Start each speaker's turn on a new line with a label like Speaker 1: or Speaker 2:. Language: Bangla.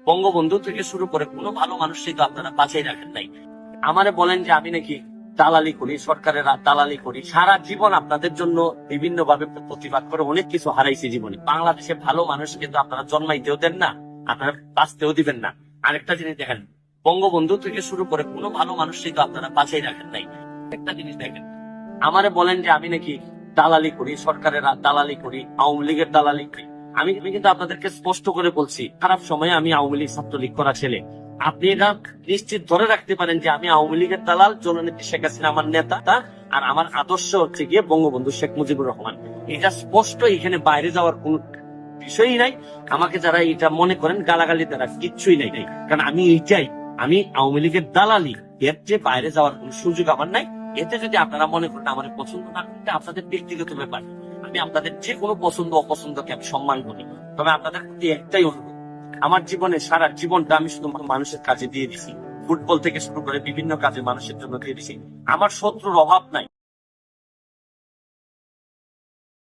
Speaker 1: বঙ্গবন্ধু থেকে শুরু করে কোনো ভালো মানুষই তো আপনারা বাঁচাই রাখেন নাই। আমারে বলেন যে আমি নাকি দালালি করি, সরকারের দালালি করি। সারা জীবন আপনাদের জন্য বিভিন্ন ভাবে প্রতিবাদ করে অনেক কিছু হারাইছি জীবনে। বাংলাদেশে ভালো মানুষ কিন্তু আপনারা জন্মাইতেও দেন না, আপনারা বাঁচতেও দিবেন না। আরেকটা জিনিস দেখেন, বঙ্গবন্ধু থেকে শুরু করে কোনো ভালো মানুষই তো আপনারা বাঁচাই রাখেন নাই। একটা জিনিস দেখেন, আমারে বলেন যে আমি নাকি দালালি করি, সরকারের দালালি করি, আওয়ামী লীগের দালালি করি। আমি কিন্তু আপনাদেরকে স্পষ্ট করে বলছি, খারাপ সময়ে আমি আওয়ামী লীগ ছাত্রলীগ করা ছেলে। আপনি এটা নিশ্চিত ধরে রাখতে পারেন যে আমি আওয়ামী লীগের দালাল, জননেত্রী শেখ হাসিনা আমার নেতা, আর আমার আদর্শ হচ্ছে গিয়ে বঙ্গবন্ধু শেখ মুজিবুর রহমান। এটা স্পষ্ট, এখানে বাইরে যাওয়ার কোন বিষয়ই নাই। আমাকে যারা এটা মনে করেন গালাগালি তারা কিচ্ছুই নাই, কারণ আমি এইটাই, আমি আওয়ামী লীগের দালালি, এর যে বাইরে যাওয়ার কোন সুযোগ আমার নাই। এতে যদি আপনারা মনে করেন আমার পছন্দ না করতে, আপনাদের ব্যক্তিগত ব্যাপার। আমি আপনাদের যে কোনো পছন্দ অপছন্দকে আমি সম্মান করি, তবে আপনাদের প্রতি একটাই অনুরোধ, আমার জীবনে সারা জীবনটা আমি শুধু মানুষের কাজে দিয়ে দিছি। ফুটবল থেকে শুরু করে বিভিন্ন কাজে মানুষের জন্য দিয়ে দিছি। আমার শত্রুর অভাব নাই।